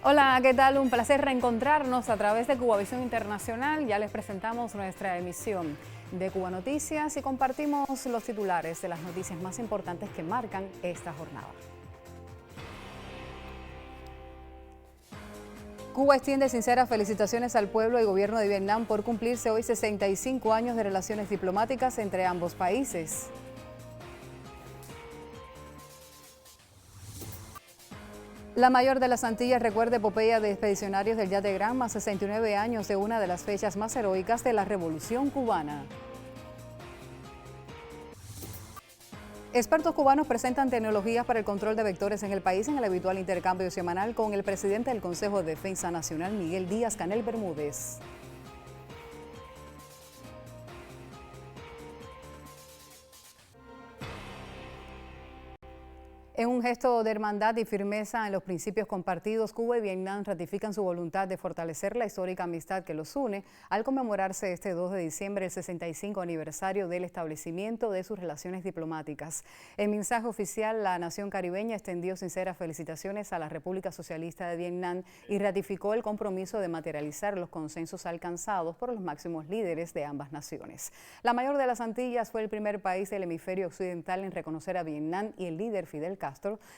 Hola, ¿qué tal? Un placer reencontrarnos a través de Cubavisión Internacional. Ya les presentamos nuestra emisión de Cuba Noticias y compartimos los titulares de las noticias más importantes que marcan esta jornada. Cuba extiende sinceras felicitaciones al pueblo y gobierno de Vietnam por cumplirse hoy 65 años de relaciones diplomáticas entre ambos países. La mayor de las Antillas recuerda epopeya de expedicionarios del Yate Granma, 69 años de una de las fechas más heroicas de la Revolución Cubana. Expertos cubanos presentan tecnologías para el control de vectores en el país en el habitual intercambio semanal con el presidente del Consejo de Defensa Nacional, Miguel Díaz-Canel Bermúdez. En un gesto de hermandad y firmeza en los principios compartidos, Cuba y Vietnam ratifican su voluntad de fortalecer la histórica amistad que los une al conmemorarse este 2 de diciembre el 65 aniversario del establecimiento de sus relaciones diplomáticas. En mensaje oficial, la nación caribeña extendió sinceras felicitaciones a la República Socialista de Vietnam y ratificó el compromiso de materializar los consensos alcanzados por los máximos líderes de ambas naciones. La mayor de las Antillas fue el primer país del hemisferio occidental en reconocer a Vietnam y el líder Fidel Castro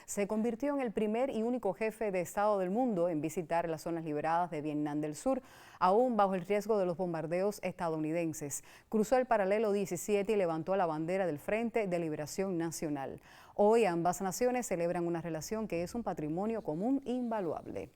se convirtió en el primer y único jefe de Estado del mundo en visitar las zonas liberadas de Vietnam del Sur, aún bajo el riesgo de los bombardeos estadounidenses. Cruzó el paralelo 17 y levantó la bandera del Frente de Liberación Nacional. Hoy ambas naciones celebran una relación que es un patrimonio común invaluable.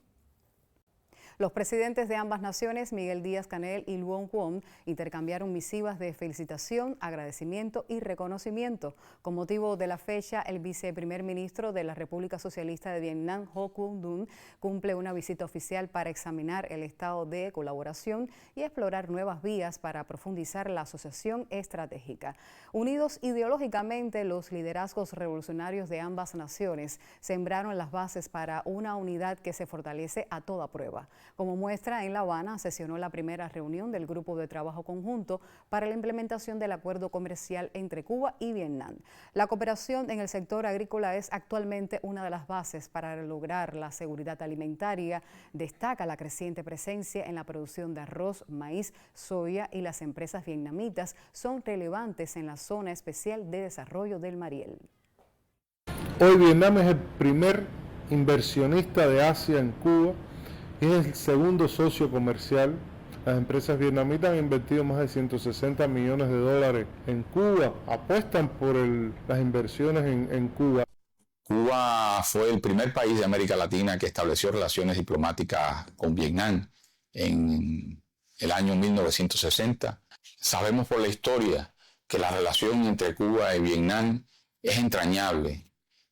Los presidentes de ambas naciones, Miguel Díaz-Canel y Luong Quon, intercambiaron misivas de felicitación, agradecimiento y reconocimiento. Con motivo de la fecha, el viceprimer ministro de la República Socialista de Vietnam, Ho Quang Dun, cumple una visita oficial para examinar el estado de colaboración y explorar nuevas vías para profundizar la asociación estratégica. Unidos ideológicamente, los liderazgos revolucionarios de ambas naciones sembraron las bases para una unidad que se fortalece a toda prueba. Como muestra, en La Habana sesionó la primera reunión del Grupo de Trabajo Conjunto para la implementación del acuerdo comercial entre Cuba y Vietnam. La cooperación en el sector agrícola es actualmente una de las bases para lograr la seguridad alimentaria. Destaca la creciente presencia en la producción de arroz, maíz, soya y las empresas vietnamitas son relevantes en la zona especial de desarrollo del Mariel. Hoy Vietnam es el primer inversionista de Asia en Cuba. Es el segundo socio comercial. Las empresas vietnamitas han invertido más de 160 millones de dólares en Cuba. Apuestan por las inversiones en Cuba. Cuba fue el primer país de América Latina que estableció relaciones diplomáticas con Vietnam en el año 1960. Sabemos por la historia que la relación entre Cuba y Vietnam es entrañable.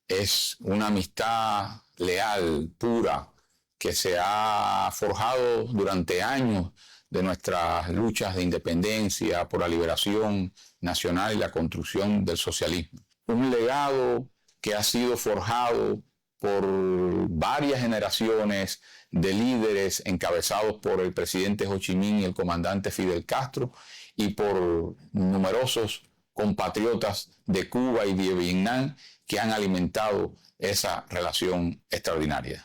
Es una amistad leal, pura, que se ha forjado durante años de nuestras luchas de independencia, por la liberación nacional y la construcción del socialismo. Un legado que ha sido forjado por varias generaciones de líderes encabezados por el presidente Ho Chi Minh y el comandante Fidel Castro y por numerosos compatriotas de Cuba y de Vietnam que han alimentado esa relación extraordinaria.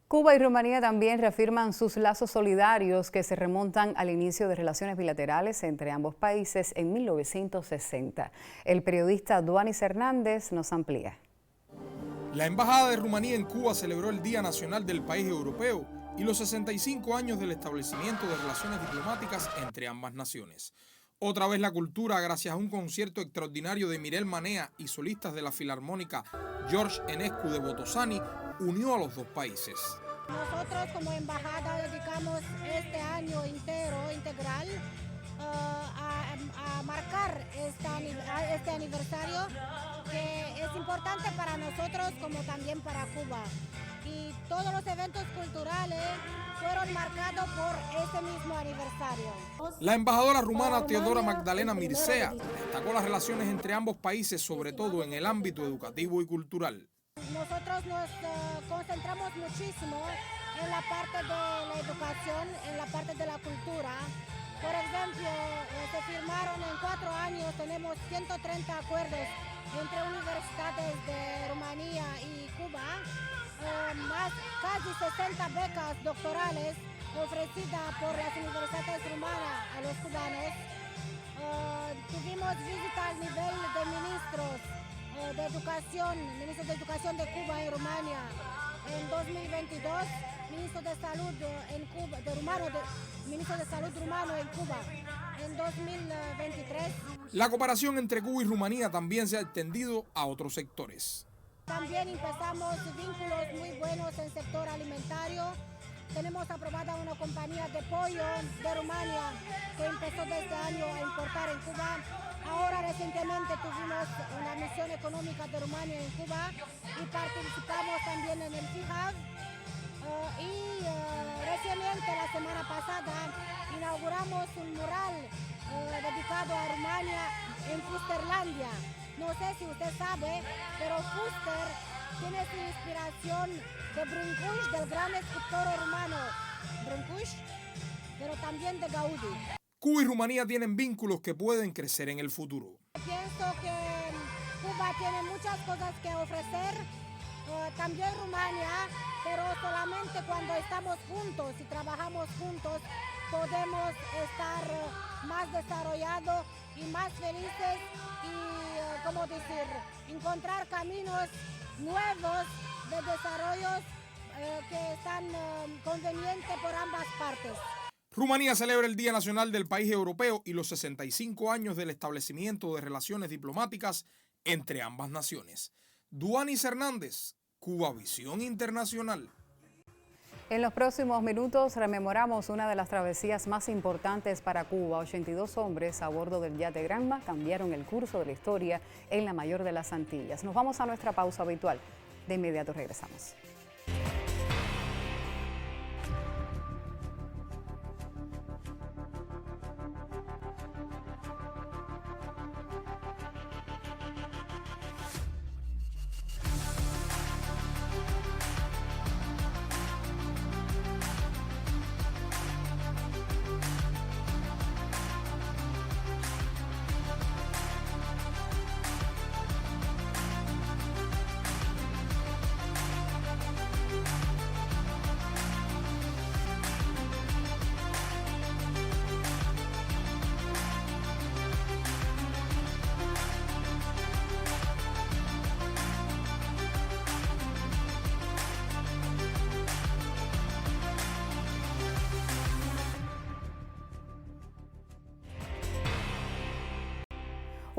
Cuba y Rumanía también reafirman sus lazos solidarios que se remontan al inicio de relaciones bilaterales entre ambos países en 1960. El periodista Duanis Hernández nos amplía. La Embajada de Rumanía en Cuba celebró el Día Nacional del país europeo y los 65 años del establecimiento de relaciones diplomáticas entre ambas naciones. Otra vez la cultura, gracias a un concierto extraordinario de Mirel Manea y solistas de la Filarmónica George Enescu de Botosani, unió a los dos países. Nosotros como embajada dedicamos este año integral a marcar este aniversario que es importante para nosotros como también para Cuba. Y todos los eventos culturales fueron marcados por ese mismo aniversario. La embajadora rumana Teodora Magdalena Mircea destacó las relaciones entre ambos países, sobre todo en el ámbito educativo y cultural. Nosotros nos concentramos muchísimo en la parte de la educación, en la parte de la cultura. Por ejemplo, se firmaron en 4 años, tenemos 130 acuerdos entre universidades de Rumanía y Cuba, casi 60 becas doctorales ofrecidas por las universidades rumanas a los cubanos. Tuvimos visita al nivel de ministros de educación de Cuba y Rumania en 2022, ministro de salud en Cuba, ministro de salud rumano en Cuba en 2023. La cooperación entre Cuba y Rumanía también se ha extendido a otros sectores. También empezamos vínculos muy buenos en el sector alimentario. Tenemos aprobada una compañía de pollo de Rumania que empezó desde este año a importar en Cuba. Ahora recientemente tuvimos una misión económica de Rumania en Cuba y participamos también en el FIHAV. Recientemente, la semana pasada, inauguramos un mural dedicado a Rumania en Fusterlandia. No sé si usted sabe, pero Fuster tiene su inspiración de Brâncuși, del gran escultor rumano Brâncuși, pero también de Gaudí. Cuba y Rumanía tienen vínculos que pueden crecer en el futuro. Pienso que Cuba tiene muchas cosas que ofrecer, también Rumania, pero solamente cuando estamos juntos y trabajamos juntos podemos estar más desarrollados y más felices y, encontrar caminos nuevos de desarrollos que están convenientes por ambas partes. Rumanía celebra el Día Nacional del País Europeo y los 65 años del establecimiento de relaciones diplomáticas entre ambas naciones. Duanis Hernández, Cubavisión Internacional. En los próximos minutos rememoramos una de las travesías más importantes para Cuba. 82 hombres a bordo del yate Granma cambiaron el curso de la historia en la mayor de las Antillas. Nos vamos a nuestra pausa habitual. De inmediato regresamos.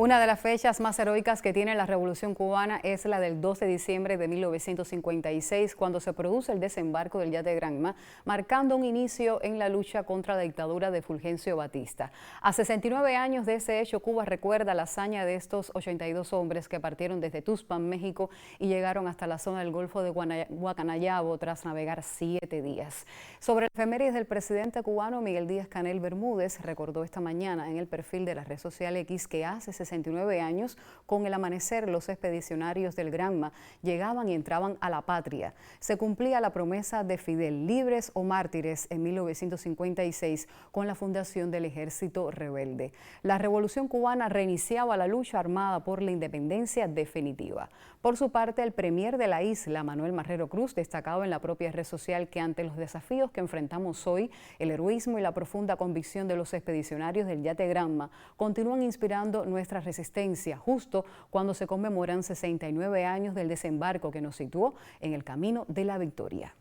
Una de las fechas más heroicas que tiene la Revolución Cubana es la del 2 de diciembre de 1956, cuando se produce el desembarco del yate Granma, marcando un inicio en la lucha contra la dictadura de Fulgencio Batista. A 69 años de ese hecho, Cuba recuerda la hazaña de estos 82 hombres que partieron desde Tuxpan, México, y llegaron hasta la zona del Golfo de Guacanayabo tras navegar 7 días. Sobre el efemérides del presidente cubano Miguel Díaz-Canel Bermúdez, recordó esta mañana en el perfil de la red social X que hace 69 años, con el amanecer, los expedicionarios del Granma llegaban y entraban a la patria. Se cumplía la promesa de Fidel, libres o mártires, en 1956 con la fundación del Ejército Rebelde. La Revolución Cubana reiniciaba la lucha armada por la independencia definitiva. Por su parte, el premier de la isla, Manuel Marrero Cruz, destacaba en la propia red social que ante los desafíos que enfrentamos hoy, el heroísmo y la profunda convicción de los expedicionarios del yate Granma continúan inspirando nuestra resistencia, justo cuando se conmemoran 69 años del desembarco que nos situó en el camino de la victoria.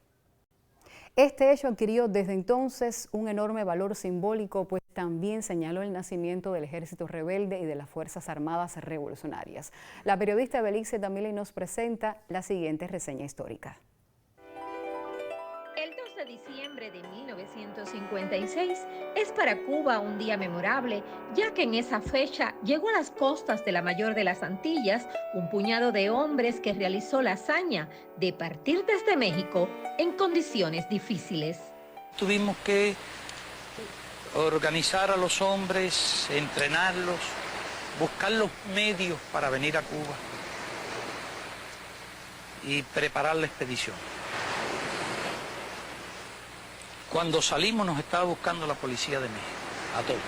Este hecho adquirió desde entonces un enorme valor simbólico, pues también señaló el nacimiento del Ejército Rebelde y de las Fuerzas Armadas Revolucionarias. La periodista Belice Damili nos presenta la siguiente reseña histórica. El 2 de diciembre de 1956 es para Cuba un día memorable, ya que en esa fecha llegó a las costas de la mayor de las Antillas un puñado de hombres que realizó la hazaña de partir desde México en condiciones difíciles. Tuvimos que organizar a los hombres, entrenarlos, buscar los medios para venir a Cuba y preparar la expedición. Cuando salimos nos estaba buscando la policía de México, a todos.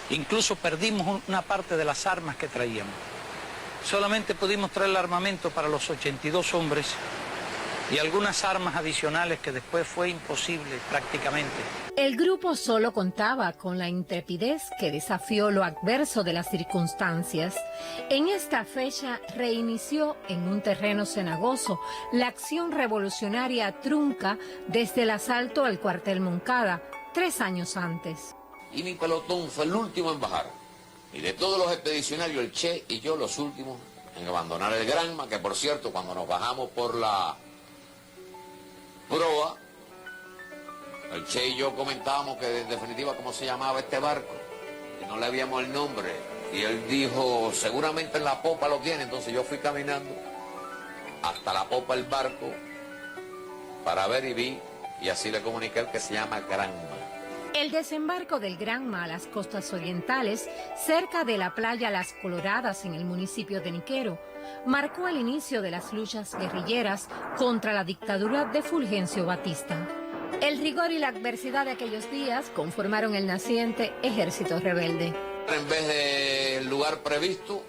Incluso perdimos una parte de las armas que traíamos. Solamente pudimos traer el armamento para los 82 hombres y algunas armas adicionales que después fue imposible prácticamente. El grupo solo contaba con la intrepidez que desafió lo adverso de las circunstancias. En esta fecha reinició en un terreno cenagoso la acción revolucionaria trunca desde el asalto al cuartel Moncada 3 años antes. Y mi pelotón fue el último en bajar. Y de todos los expedicionarios, el Che y yo los últimos en abandonar el Granma, que por cierto, cuando nos bajamos por la proa, el Che y yo comentábamos que en definitiva cómo se llamaba este barco, que no le habíamos el nombre, y él dijo, seguramente en la popa lo tiene. Entonces yo fui caminando hasta la popa del barco para ver y vi, y así le comuniqué el que se llama Granma. El desembarco del Granma a las costas orientales, cerca de la playa Las Coloradas en el municipio de Niquero, marcó el inicio de las luchas guerrilleras contra la dictadura de Fulgencio Batista. El rigor y la adversidad de aquellos días conformaron el naciente Ejército Rebelde. En vez del lugar previsto,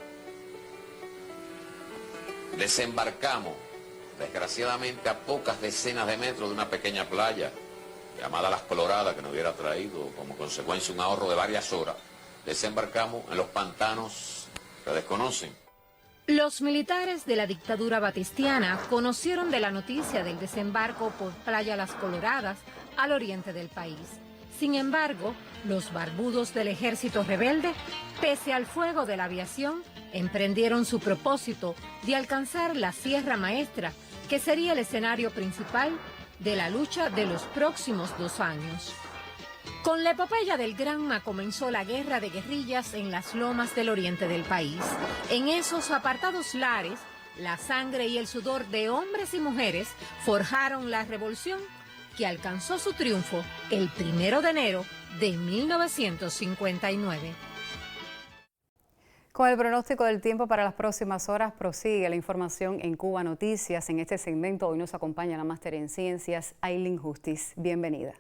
desembarcamos, desgraciadamente, a pocas decenas de metros de una pequeña playa llamada Las Coloradas, que nos hubiera traído como consecuencia un ahorro de varias horas. Desembarcamos en los pantanos que desconocen. Los militares de la dictadura batistiana conocieron de la noticia del desembarco por Playa Las Coloradas al oriente del país. Sin embargo, los barbudos del Ejército Rebelde, pese al fuego de la aviación, emprendieron su propósito de alcanzar la Sierra Maestra, que sería el escenario principal de la lucha de los próximos 2 años. Con la epopeya del Granma comenzó la guerra de guerrillas en las lomas del oriente del país. En esos apartados lares, la sangre y el sudor de hombres y mujeres forjaron la revolución que alcanzó su triunfo el 1 de enero de 1959. Con el pronóstico del tiempo para las próximas horas prosigue la información en Cuba Noticias. En este segmento hoy nos acompaña la máster en ciencias, Aylin Justiz. Bienvenida.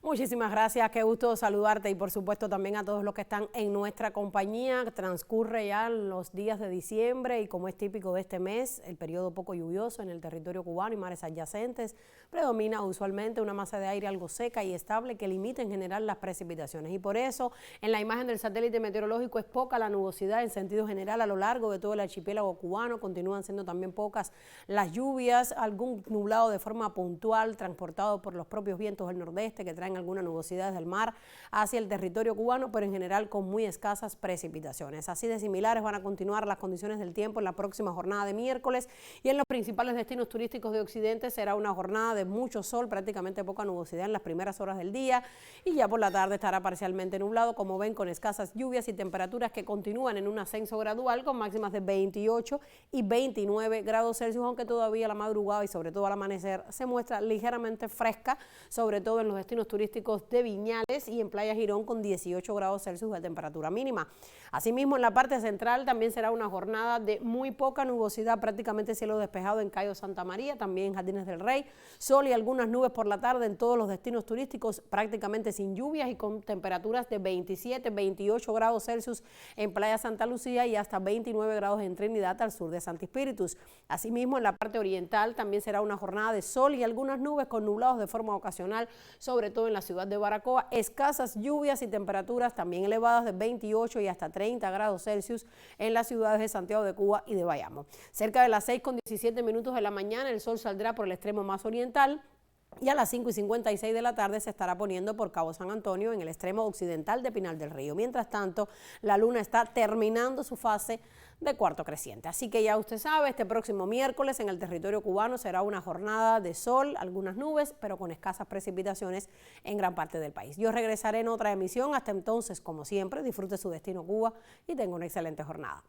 Muchísimas gracias, qué gusto saludarte y por supuesto también a todos los que están en nuestra compañía. Transcurre ya los días de diciembre y como es típico de este mes, el periodo poco lluvioso en el territorio cubano y mares adyacentes, predomina usualmente una masa de aire algo seca y estable que limita en general las precipitaciones. Y por eso en la imagen del satélite meteorológico es poca la nubosidad en sentido general a lo largo de todo el archipiélago cubano. Continúan siendo también pocas las lluvias, algún nublado de forma puntual transportado por los propios vientos del nordeste que traen alguna nubosidad desde el mar hacia el territorio cubano, pero en general con muy escasas precipitaciones. Así de similares van a continuar las condiciones del tiempo en la próxima jornada de miércoles y en los principales destinos turísticos de Occidente será una jornada de mucho sol, prácticamente poca nubosidad en las primeras horas del día y ya por la tarde estará parcialmente nublado, como ven, con escasas lluvias y temperaturas que continúan en un ascenso gradual con máximas de 28 y 29 grados Celsius, aunque todavía la madrugada y sobre todo al amanecer se muestra ligeramente fresca, sobre todo en los destinos turísticos de Viñales y en Playa Girón con 18 grados Celsius de temperatura mínima. Asimismo, en la parte central también será una jornada de muy poca nubosidad, prácticamente cielo despejado en Cayo Santa María, también en Jardines del Rey, sol y algunas nubes por la tarde en todos los destinos turísticos, prácticamente sin lluvias y con temperaturas de 27, 28 grados Celsius en Playa Santa Lucía y hasta 29 grados en Trinidad al sur de Santi Espíritus. Asimismo, en la parte oriental también será una jornada de sol y algunas nubes con nublados de forma ocasional, sobre todo en la ciudad de Baracoa, escasas lluvias y temperaturas también elevadas de 28 y hasta 30 grados Celsius en las ciudades de Santiago de Cuba y de Bayamo. Cerca de las 6:17 de la mañana el sol saldrá por el extremo más oriental y a las 5:56 de la tarde se estará poniendo por Cabo San Antonio en el extremo occidental de Pinal del Río. Mientras tanto, la luna está terminando su fase de cuarto creciente. Así que ya usted sabe, este próximo miércoles en el territorio cubano será una jornada de sol, algunas nubes, pero con escasas precipitaciones en gran parte del país. Yo regresaré en otra emisión. Hasta entonces, como siempre, disfrute su destino Cuba y tenga una excelente jornada.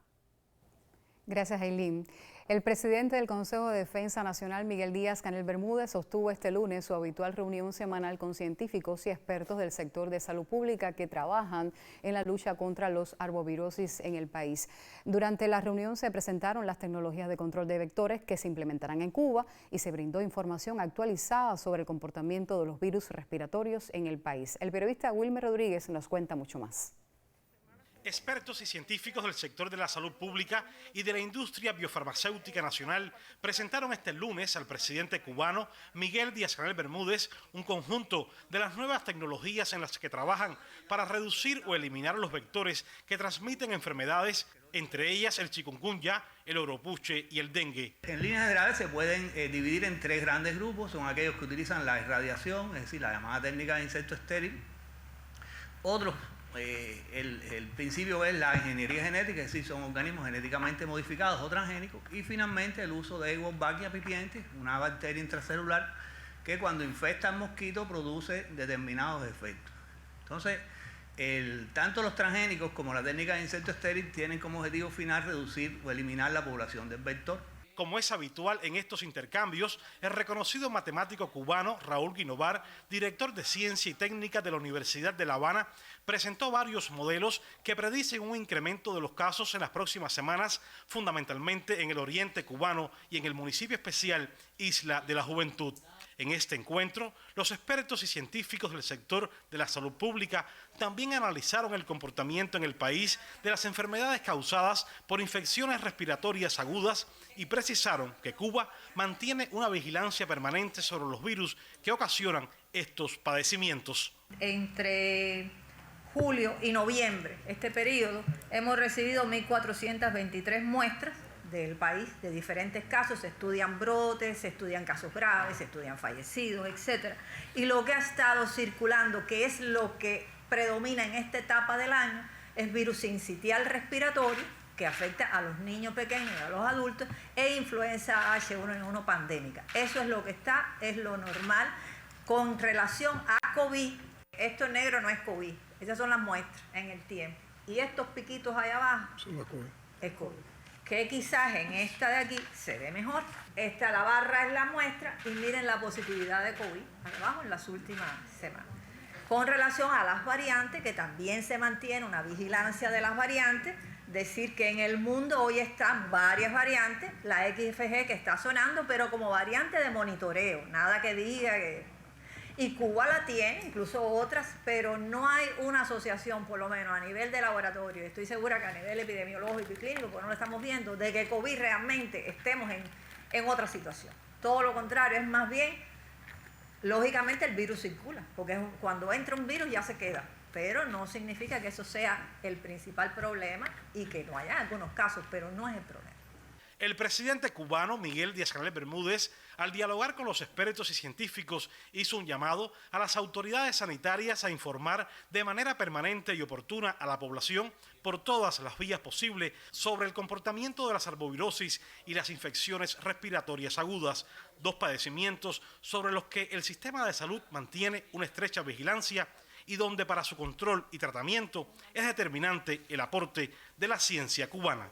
Gracias, Aylin. El presidente del Consejo de Defensa Nacional, Miguel Díaz-Canel Bermúdez, sostuvo este lunes su habitual reunión semanal con científicos y expertos del sector de salud pública que trabajan en la lucha contra los arbovirosis en el país. Durante la reunión se presentaron las tecnologías de control de vectores que se implementarán en Cuba y se brindó información actualizada sobre el comportamiento de los virus respiratorios en el país. El periodista Wilmer Rodríguez nos cuenta mucho más. Expertos y científicos del sector de la salud pública y de la industria biofarmacéutica nacional presentaron este lunes al presidente cubano Miguel Díaz-Canel Bermúdez un conjunto de las nuevas tecnologías en las que trabajan para reducir o eliminar los vectores que transmiten enfermedades, entre ellas el chikungunya, el oropuche y el dengue. En líneas generales se pueden dividir en tres grandes grupos. Son aquellos que utilizan la irradiación, es decir, la llamada técnica de insecto estéril. Otros, el principio es la ingeniería genética, es decir, son organismos genéticamente modificados o transgénicos. Y finalmente el uso de Wolbachia pipientis, una bacteria intracelular que cuando infecta al mosquito produce determinados efectos. Entonces, tanto los transgénicos como la técnica de insecto estéril tienen como objetivo final reducir o eliminar la población del vector. Como es habitual en estos intercambios, el reconocido matemático cubano Raúl Guinovar, director de Ciencia y Técnica de la Universidad de La Habana, presentó varios modelos que predicen un incremento de los casos en las próximas semanas, fundamentalmente en el oriente cubano y en el municipio especial Isla de la Juventud. En este encuentro, los expertos y científicos del sector de la salud pública también analizaron el comportamiento en el país de las enfermedades causadas por infecciones respiratorias agudas y precisaron que Cuba mantiene una vigilancia permanente sobre los virus que ocasionan estos padecimientos. Entre julio y noviembre, este periodo, hemos recibido 1.423 muestras del país, de diferentes casos. Se estudian brotes, se estudian casos graves, se estudian fallecidos, etc. Y lo que ha estado circulando, que es lo que predomina en esta etapa del año, es virus sincitial respiratorio, que afecta a los niños pequeños y a los adultos, e influenza H1N1 pandémica. Eso es lo que está, es lo normal. Con relación a COVID, esto en negro no es COVID, esas son las muestras en el tiempo. Y estos piquitos allá abajo es COVID, que quizás en esta de aquí se ve mejor. La barra es la muestra y miren la positividad de COVID abajo en las últimas semanas. Con relación a las variantes, que también se mantiene una vigilancia de las variantes, decir que en el mundo hoy están varias variantes, la XFG que está sonando, pero como variante de monitoreo, nada que diga que... Y Cuba la tiene, incluso otras, pero no hay una asociación, por lo menos a nivel de laboratorio, estoy segura que a nivel epidemiológico y clínico, pues no lo estamos viendo, de que COVID realmente estemos en otra situación. Todo lo contrario, es más bien, lógicamente el virus circula, porque cuando entra un virus ya se queda, pero no significa que eso sea el principal problema y que no haya algunos casos, pero no es el problema. El presidente cubano Miguel Díaz-Canel Bermúdez, al dialogar con los expertos y científicos, hizo un llamado a las autoridades sanitarias a informar de manera permanente y oportuna a la población por todas las vías posibles sobre el comportamiento de las arbovirosis y las infecciones respiratorias agudas, dos padecimientos sobre los que el sistema de salud mantiene una estrecha vigilancia y donde para su control y tratamiento es determinante el aporte de la ciencia cubana.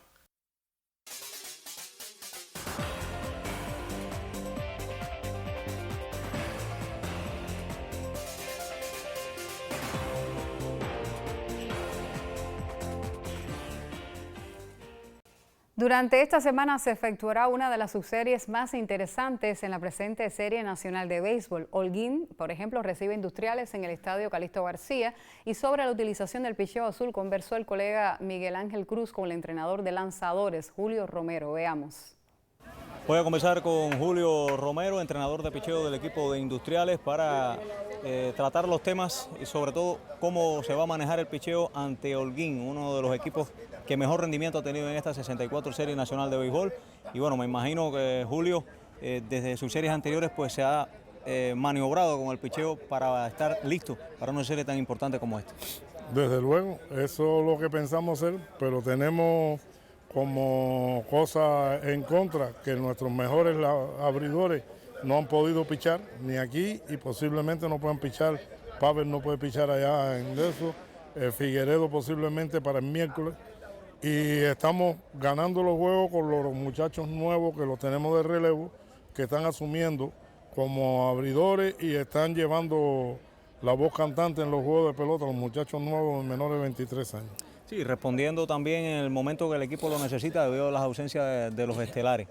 Durante esta semana se efectuará una de las subseries más interesantes en la presente Serie Nacional de Béisbol. Holguín, por ejemplo, recibe Industriales en el Estadio Calixto García, y sobre la utilización del picheo azul conversó el colega Miguel Ángel Cruz con el entrenador de lanzadores, Julio Romero. Veamos. Voy a conversar con Julio Romero, entrenador de picheo del equipo de Industriales, para tratar los temas y sobre todo cómo se va a manejar el picheo ante Holguín, uno de los equipos que mejor rendimiento ha tenido en esta 64 Serie Nacional de Béisbol. Y bueno, me imagino que Julio, desde sus series anteriores, pues se ha maniobrado con el picheo para estar listo para una serie tan importante como esta. Desde luego, eso es lo que pensamos hacer, pero tenemos como cosa en contra que nuestros mejores abridores no han podido pichar ni aquí y posiblemente no puedan pichar. Pavel no puede pichar allá en eso, Figueredo posiblemente para el miércoles. y estamos ganando los juegos con los muchachos nuevos que los tenemos de relevo, que están asumiendo como abridores y están llevando la voz cantante en los juegos de pelota, los muchachos nuevos menores de 23 años. Sí, respondiendo también en el momento que el equipo lo necesita debido a las ausencias de los estelares.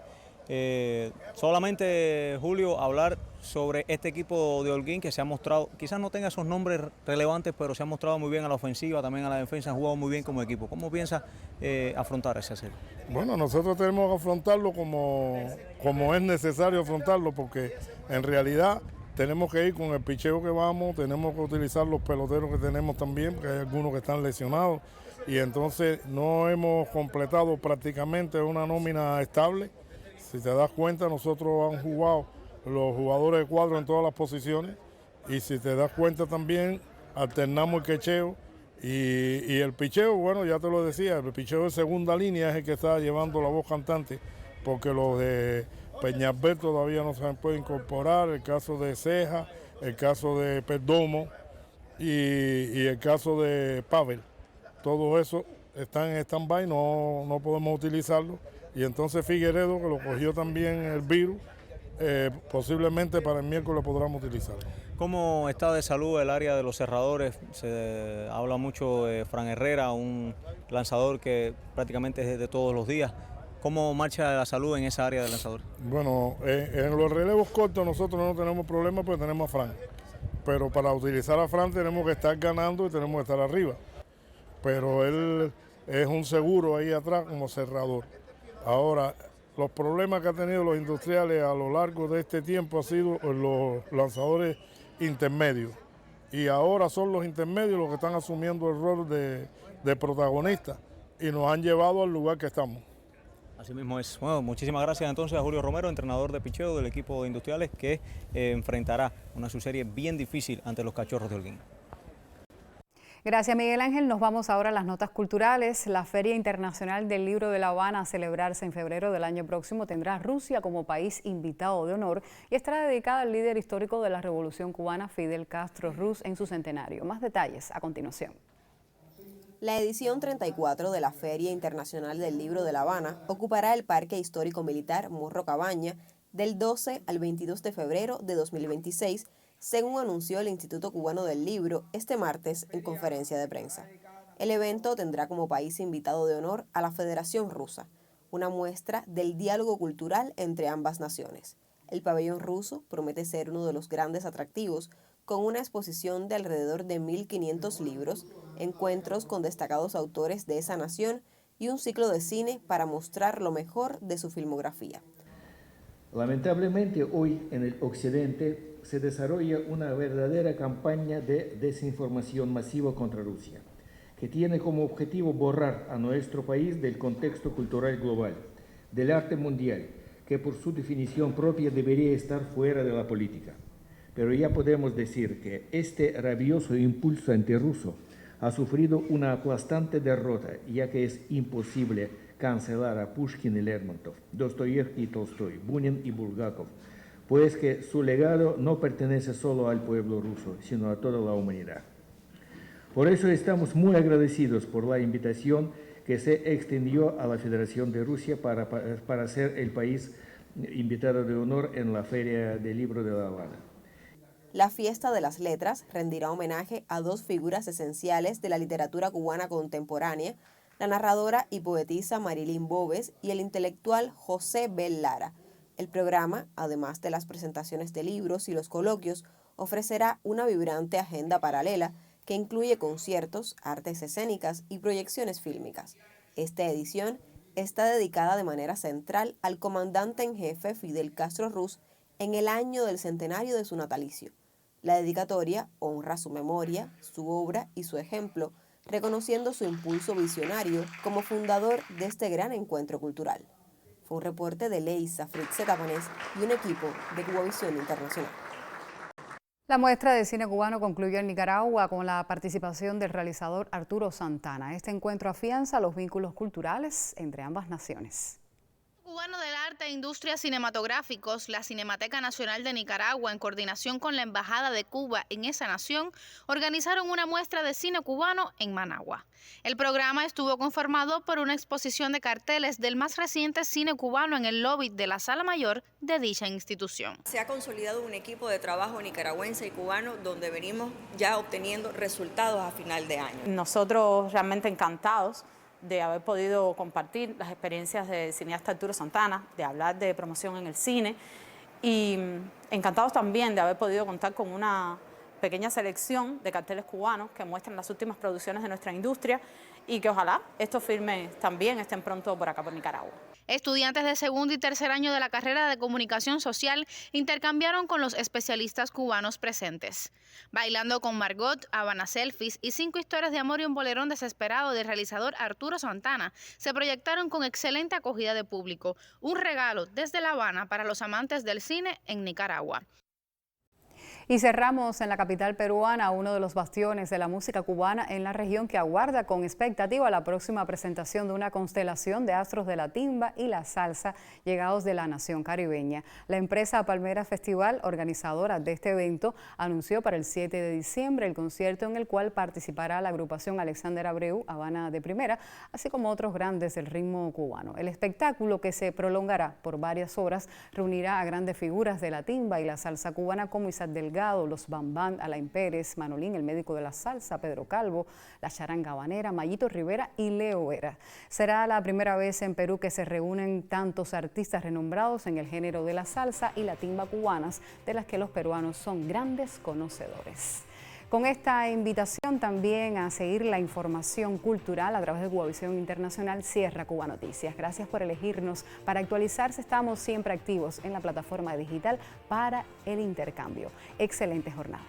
Solamente, Julio, hablar sobre este equipo de Holguín que se ha mostrado, quizás no tenga esos nombres relevantes, pero se ha mostrado muy bien a la ofensiva, también a la defensa, han jugado muy bien como equipo. ¿Cómo piensa afrontar esa serie? Bueno, nosotros tenemos que afrontarlo como es necesario afrontarlo, porque en realidad tenemos que ir con el picheo que vamos, tenemos que utilizar los peloteros que tenemos también, porque hay algunos que están lesionados, y entonces no hemos completado prácticamente una nómina estable. Si te das cuenta, nosotros han jugado los jugadores de cuadro en todas las posiciones, y si te das cuenta también alternamos el quecheo y el picheo. Bueno, ya te lo decía, el picheo de segunda línea es el que está llevando la voz cantante, porque los de Peñalver todavía no se pueden incorporar, el caso de Ceja, el caso de Perdomo y el caso de Pavel. Todo eso está en stand-by, no podemos utilizarlo. Y entonces Figueredo, que lo cogió también el virus, posiblemente para el miércoles podamos utilizarlo. ¿Cómo está de salud el área de los cerradores? Se habla mucho de Fran Herrera, un lanzador que prácticamente es de todos los días. ¿Cómo marcha la salud en esa área del lanzador? Bueno, en los relevos cortos nosotros no tenemos problemas porque tenemos a Fran. Pero para utilizar a Fran tenemos que estar ganando y tenemos que estar arriba. Pero él es un seguro ahí atrás como cerrador. Ahora, los problemas que han tenido los industriales a lo largo de este tiempo han sido los lanzadores intermedios. Y ahora son los intermedios los que están asumiendo el rol de protagonistas y nos han llevado al lugar que estamos. Así mismo es. Bueno, muchísimas gracias entonces a Julio Romero, entrenador de picheo del equipo de Industriales, que enfrentará una subserie bien difícil ante los Cachorros de Holguín. Gracias, Miguel Ángel. Nos vamos ahora a las notas culturales. La Feria Internacional del Libro de La Habana, a celebrarse en febrero del año próximo, tendrá a Rusia como país invitado de honor y estará dedicada al líder histórico de la Revolución Cubana, Fidel Castro Ruz, en su centenario. Más detalles a continuación. La edición 34 de la Feria Internacional del Libro de La Habana ocupará el Parque Histórico Militar Morro Cabaña del 12 al 22 de febrero de 2026, según anunció el Instituto Cubano del Libro este martes en conferencia de prensa. El evento tendrá como país invitado de honor a la Federación Rusa, una muestra del diálogo cultural entre ambas naciones. El pabellón ruso promete ser uno de los grandes atractivos, con una exposición de alrededor de 1.500 libros, encuentros con destacados autores de esa nación y un ciclo de cine para mostrar lo mejor de su filmografía. Lamentablemente, hoy en el Occidente se desarrolla una verdadera campaña de desinformación masiva contra Rusia, que tiene como objetivo borrar a nuestro país del contexto cultural global, del arte mundial, que por su definición propia debería estar fuera de la política. Pero ya podemos decir que este rabioso impulso antirruso ha sufrido una aplastante derrota, ya que es imposible cancelar a Pushkin y Lermontov, Dostoyevsky y Tolstoy, Bunin y Bulgakov, pues que su legado no pertenece solo al pueblo ruso, sino a toda la humanidad. Por eso estamos muy agradecidos por la invitación que se extendió a la Federación de Rusia para ser el país invitado de honor en la Feria del Libro de La Habana. La Fiesta de las Letras rendirá homenaje a dos figuras esenciales de la literatura cubana contemporánea, la narradora y poetisa Marilyn Boves y el intelectual José Bel Lara. El programa, además de las presentaciones de libros y los coloquios, ofrecerá una vibrante agenda paralela que incluye conciertos, artes escénicas y proyecciones fílmicas. Esta edición está dedicada de manera central al comandante en jefe Fidel Castro Ruz en el año del centenario de su natalicio. La dedicatoria honra su memoria, su obra y su ejemplo, reconociendo su impulso visionario como fundador de este gran encuentro cultural. Fue un reporte de Leisa Fritze Tapanés y un equipo de Cubavisión Internacional. La muestra de cine cubano concluyó en Nicaragua con la participación del realizador Arturo Santana. Este encuentro afianza los vínculos culturales entre ambas naciones. Cubano del Arte e Industrias Cinematográficos, la Cinemateca Nacional de Nicaragua, en coordinación con la Embajada de Cuba en esa nación, organizaron una muestra de cine cubano en Managua. El programa estuvo conformado por una exposición de carteles del más reciente cine cubano en el lobby de la Sala Mayor de dicha institución. Se ha consolidado un equipo de trabajo nicaragüense y cubano donde venimos ya obteniendo resultados a final de año. Nosotros realmente encantados de haber podido compartir las experiencias del cineasta Arturo Santana, de hablar de promoción en el cine, y encantados también de haber podido contar con una pequeña selección de carteles cubanos que muestran las últimas producciones de nuestra industria y que ojalá estos filmes también estén pronto por acá por Nicaragua. Estudiantes de segundo y tercer año de la carrera de Comunicación Social intercambiaron con los especialistas cubanos presentes. Bailando con Margot, Habana Selfies y 5 historias de amor y un bolerón desesperado del realizador Arturo Santana se proyectaron con excelente acogida de público, un regalo desde La Habana para los amantes del cine en Nicaragua. Y cerramos en la capital peruana, uno de los bastiones de la música cubana en la región, que aguarda con expectativa la próxima presentación de una constelación de astros de la timba y la salsa llegados de la nación caribeña. La empresa Palmera Festival, organizadora de este evento, anunció para el 7 de diciembre el concierto en el cual participará la agrupación Alexander Abreu, Habana de Primera, así como otros grandes del ritmo cubano. El espectáculo, que se prolongará por varias horas, reunirá a grandes figuras de la timba y la salsa cubana como Isaac Delgado, los Bambán, Alain Pérez, Manolín, el médico de la salsa, Pedro Calvo, la charanga habanera, Mayito Rivera y Leo Vera. Será la primera vez en Perú que se reúnen tantos artistas renombrados en el género de la salsa y la timba cubanas, de las que los peruanos son grandes conocedores. Con esta invitación también a seguir la información cultural a través de Cubavisión Internacional, cierra Cuba Noticias. Gracias por elegirnos. Para actualizarse, estamos siempre activos en la plataforma digital para el intercambio. Excelente jornada.